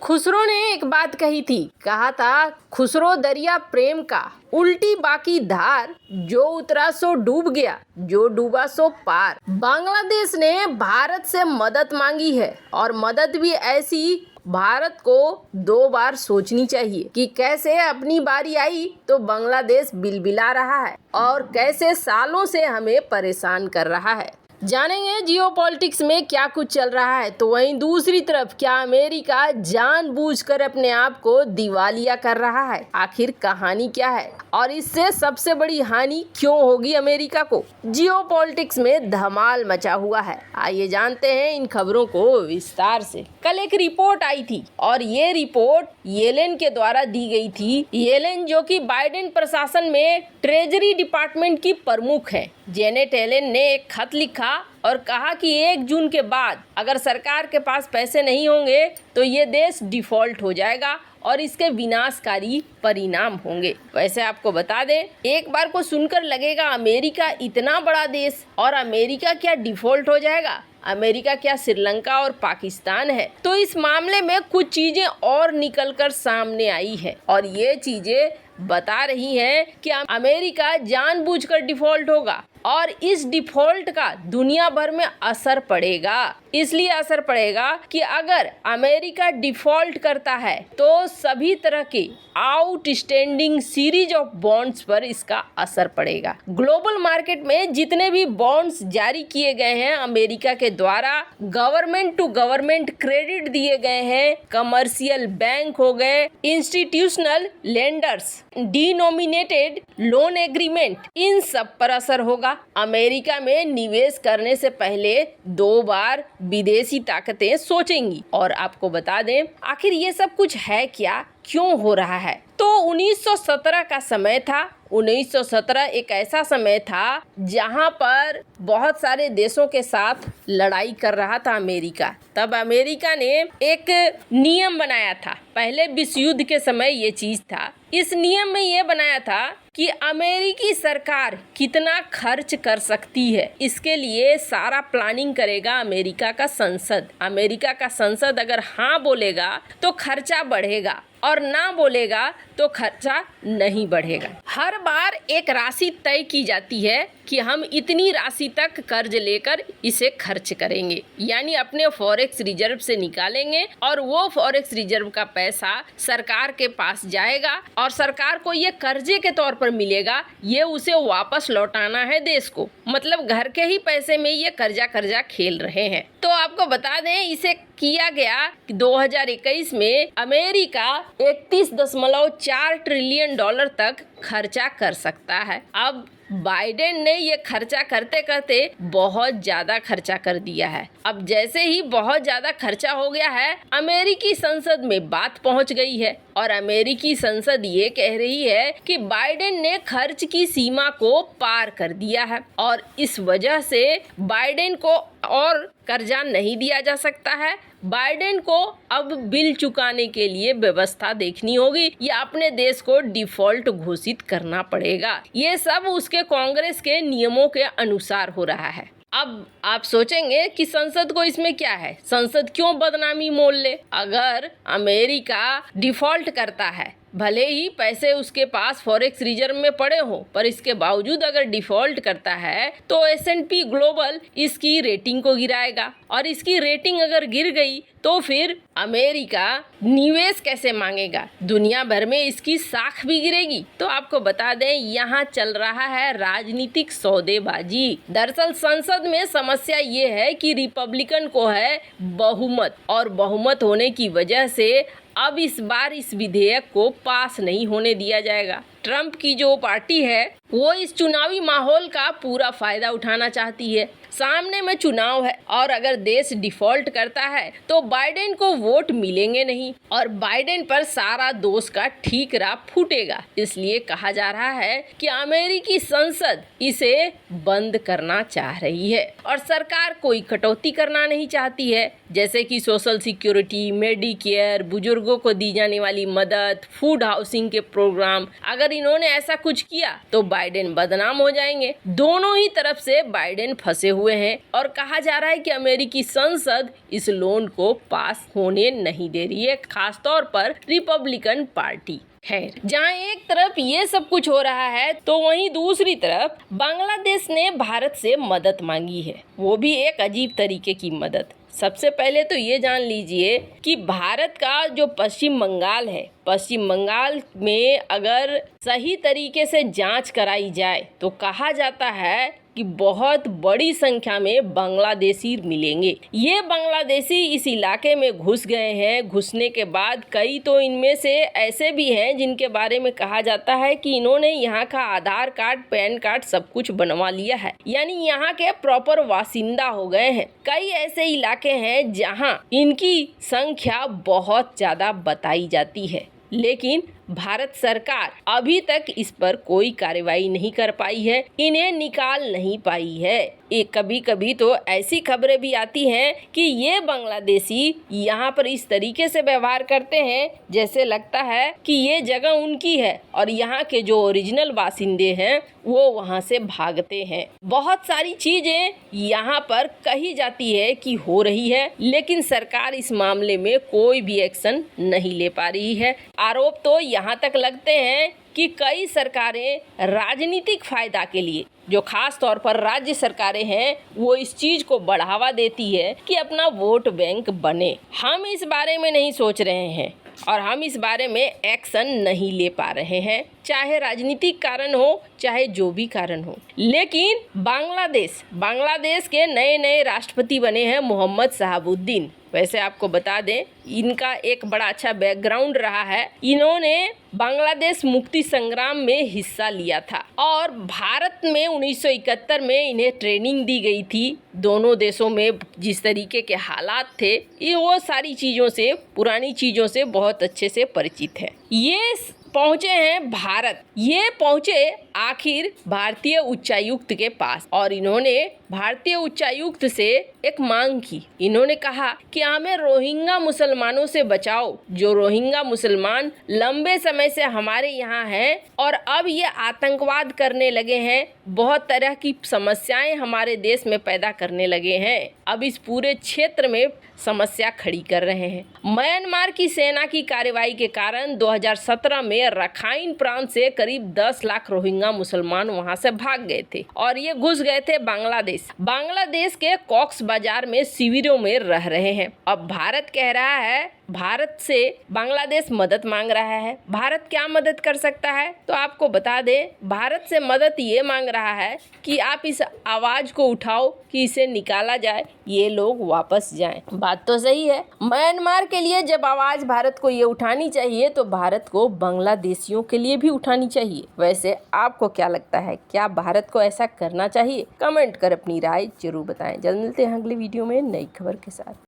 खुसरो ने एक बात कही थी, कहा था खुसरो दरिया प्रेम का, उल्टी बाकी धार, जो उतरा सो डूब गया, जो डूबा सो पार। बांग्लादेश ने भारत से मदद मांगी है और मदद भी ऐसी भारत को 2 बार सोचनी चाहिए कि कैसे अपनी बारी आई तो बांग्लादेश बिलबिला रहा है और कैसे सालों से हमें परेशान कर रहा है। जानेंगे जियोपॉलिटिक्स में क्या कुछ चल रहा है। तो वहीं दूसरी तरफ क्या अमेरिका जानबूझकर अपने आप को दिवालिया कर रहा है? आखिर कहानी क्या है और इससे सबसे बड़ी हानि क्यों होगी अमेरिका को? जियोपॉलिटिक्स में धमाल मचा हुआ है। आइए जानते हैं इन खबरों को विस्तार से। कल एक रिपोर्ट आई थी और ये रिपोर्ट येलेन के द्वारा दी गई थी। येलेन जो कि बाइडेन प्रशासन में ट्रेजरी डिपार्टमेंट की प्रमुख है। जेनेट येलेन ने एक खत लिखा और कहा कि 1 जून के बाद अगर सरकार के पास पैसे नहीं होंगे तो ये देश डिफॉल्ट हो जाएगा और इसके विनाशकारी परिणाम होंगे। वैसे आपको बता दें, एक बार को सुनकर लगेगा अमेरिका इतना बड़ा देश और अमेरिका क्या डिफॉल्ट हो जाएगा? अमेरिका क्या श्रीलंका और पाकिस्तान है? तो इस मामले में कुछ चीजें और निकलकर सामने आई है और ये चीजें बता रही हैं कि अमेरिका जानबूझकर डिफॉल्ट होगा और इस डिफॉल्ट का दुनिया भर में असर पड़ेगा। इसलिए असर पड़ेगा कि अगर अमेरिका डिफॉल्ट करता है तो सभी तरह के आउटस्टैंडिंग सीरीज ऑफ बॉन्ड्स पर इसका असर पड़ेगा। ग्लोबल मार्केट में जितने भी बॉन्ड्स जारी किए गए हैं अमेरिका के द्वारा, गवर्नमेंट टू गवर्नमेंट क्रेडिट दिए गए हैं, कमर्शियल बैंक हो गए, institutional lenders, denominated loan agreement, इन सब पर असर होगा। अमेरिका में निवेश करने से पहले 2 बार विदेशी ताकतें सोचेंगी। और आपको बता दें आखिर ये सब कुछ है क्या, क्यों हो रहा है? तो 1917 का समय था। 1917 एक ऐसा समय था जहां पर बहुत सारे देशों के साथ लड़ाई कर रहा था अमेरिका। तब अमेरिका ने एक नियम बनाया था। पहले विश्व युद्ध के समय ये चीज था। इस नियम में ये बनाया था कि अमेरिकी सरकार कितना खर्च कर सकती है, इसके लिए सारा प्लानिंग करेगा अमेरिका का संसद। अमेरिका का संसद अगर हाँ बोलेगा तो खर्चा बढ़ेगा और ना बोलेगा तो खर्चा नहीं बढ़ेगा। हर बार एक राशि तय की जाती है कि हम इतनी राशि तक कर्ज लेकर इसे खर्च करेंगे, यानी अपने फॉरेक्स रिजर्व से निकालेंगे और वो फॉरेक्स रिजर्व का पैसा सरकार के पास जाएगा और सरकार को ये कर्जे के तौर पर मिलेगा। ये उसे वापस लौटाना है देश को। मतलब घर के ही पैसे में ये कर्जा खेल रहे हैं। तो आपको बता दें इसे किया गया कि 2021 में अमेरिका 31.4 ट्रिलियन डॉलर तक खर्चा कर सकता है। अब बाइडेन ने ये खर्चा करते करते बहुत ज़्यादा खर्चा कर दिया है। अब जैसे ही बहुत ज़्यादा खर्चा हो गया है, अमेरिकी संसद में बात पहुंच गई है और अमेरिकी संसद ये कह रही है कि बाइडेन ने खर्च की सीमा को पार कर दिया है और इस वजह से बाइडेन को और कर्जा नहीं दिया जा सकता है। बाइडेन को अब बिल चुकाने के लिए व्यवस्था देखनी होगी या अपने देश को डिफॉल्ट घोषित करना पड़ेगा। ये सब उसके कांग्रेस के नियमों के अनुसार हो रहा है। अब आप सोचेंगे कि संसद को इसमें क्या है, संसद क्यों बदनामी मोल ले? अगर अमेरिका डिफॉल्ट करता है, भले ही पैसे उसके पास फॉरेक्स रिजर्व में पड़े हो, पर इसके बावजूद अगर डिफॉल्ट करता है तो S&P ग्लोबल इसकी रेटिंग को गिराएगा और इसकी रेटिंग अगर गिर गई तो फिर अमेरिका निवेश कैसे मांगेगा? दुनिया भर में इसकी साख भी गिरेगी। तो आपको बता दें यहाँ चल रहा है राजनीतिक सौदेबाजी। दरअसल संसद में समस्या ये है कि रिपब्लिकन को है बहुमत और बहुमत होने की वजह से अब इस बार इस विधेयक को पास नहीं होने दिया जाएगा। ट्रंप की जो पार्टी है वो इस चुनावी माहौल का पूरा फायदा उठाना चाहती है। सामने में चुनाव है और अगर देश डिफॉल्ट करता है तो बाइडेन को वोट मिलेंगे नहीं और बाइडेन पर सारा दोष का ठीकरा फूटेगा। इसलिए कहा जा रहा है कि अमेरिकी संसद इसे बंद करना चाह रही है और सरकार कोई कटौती करना नहीं चाहती है, जैसे कि सोशल सिक्योरिटी, मेडिकेयर, बुजुर्गों को दी जाने वाली मदद, फूड हाउसिंग के प्रोग्राम। अगर अगर इन्होंने ऐसा कुछ किया तो बाइडेन बदनाम हो जाएंगे। दोनों ही तरफ से बाइडेन फंसे हुए हैं और कहा जा रहा है कि अमेरिकी संसद इस लोन को पास होने नहीं दे रही है, खासतौर पर रिपब्लिकन पार्टी। खैर, जहां एक तरफ ये सब कुछ हो रहा है तो वहीं दूसरी तरफ बांग्लादेश ने भारत से मदद मांगी है, वो भी एक अजीब तरीके की मदद। सबसे पहले तो ये जान लीजिए कि भारत का जो पश्चिम बंगाल है, पश्चिम बंगाल में अगर सही तरीके से जांच कराई जाए तो कहा जाता है कि बहुत बड़ी संख्या में बांग्लादेशी मिलेंगे। ये बांग्लादेशी इस इलाके में घुस गए हैं। घुसने के बाद कई तो इनमें से ऐसे भी हैं जिनके बारे में कहा जाता है कि इन्होंने यहाँ का आधार कार्ड, पैन कार्ड सब कुछ बनवा लिया है, यानी यहाँ के प्रॉपर वासिंदा हो गए हैं। कई ऐसे इलाके हैं जहाँ इनकी संख्या बहुत ज़्यादा बताई जाती है, लेकिन भारत सरकार अभी तक इस पर कोई कार्रवाई नहीं कर पाई है, इन्हें निकाल नहीं पाई है। कभी कभी तो ऐसी खबरें भी आती हैं कि ये बांग्लादेशी यहाँ पर इस तरीके से व्यवहार करते हैं जैसे लगता है कि ये जगह उनकी है और यहाँ के जो ओरिजिनल बासिंदे हैं वो वहाँ से भागते हैं। बहुत सारी चीजें यहाँ पर कही जाती है कि हो रही है, लेकिन सरकार इस मामले में कोई भी एक्शन नहीं ले पा रही है। आरोप तो यहाँ तक लगते हैं कि कई सरकारें राजनीतिक फायदा के लिए, जो खास तौर पर राज्य सरकारें हैं, वो इस चीज को बढ़ावा देती है कि अपना वोट बैंक बने। हम इस बारे में नहीं सोच रहे हैं और हम इस बारे में एक्शन नहीं ले पा रहे हैं, चाहे राजनीतिक कारण हो चाहे जो भी कारण हो। लेकिन बांग्लादेश के नए राष्ट्रपति बने हैं मोहम्मद शहाबुद्दीन। वैसे आपको बता दें, इनका एक बड़ा अच्छा बैकग्राउंड रहा है। इन्होंने बांग्लादेश मुक्ति संग्राम में हिस्सा लिया था और भारत में 1971 में इन्हें ट्रेनिंग दी गई थी। दोनों देशों में जिस तरीके के हालात थे, ये वो सारी चीज़ों से, पुरानी चीज़ों से बहुत अच्छे से परिचित है। ये पहुंचे हैं भारत, ये पहुंचे आखिर भारतीय उच्चायुक्त के पास और इन्होंने भारतीय उच्चायुक्त से एक मांग की। इन्होंने कहा कि हमें रोहिंग्या मुसलमानों से बचाओ। जो रोहिंग्या मुसलमान लंबे समय से हमारे यहाँ हैं और अब ये आतंकवाद करने लगे हैं, बहुत तरह की समस्याएं हमारे देश में पैदा करने लगे हैं, अब इस पूरे क्षेत्र में समस्या खड़ी कर रहे हैं। म्यांमार की सेना की कार्रवाई के कारण 2017 में रखाइन प्रांत से करीब 10 लाख रोहिंग्या मुसलमान वहां से भाग गए थे और ये घुस गए थे बांग्लादेश के कॉक्स बाजार में शिविरों में रह रहे हैं। अब भारत कह रहा है, भारत से बांग्लादेश मदद मांग रहा है। भारत क्या मदद कर सकता है तो आपको बता दें, भारत से मदद ये मांग रहा है कि आप इस आवाज को उठाओ कि इसे निकाला जाए, ये लोग वापस जाएं। बात तो सही है, म्यांमार के लिए जब आवाज भारत को ये उठानी चाहिए तो भारत को बांग्लादेशियों के लिए भी उठानी चाहिए। वैसे आपको क्या लगता है, क्या भारत को ऐसा करना चाहिए? कमेंट कर अपनी राय जरूर बताएं। जल्द मिलते हैं अगले वीडियो में नई खबर के साथ।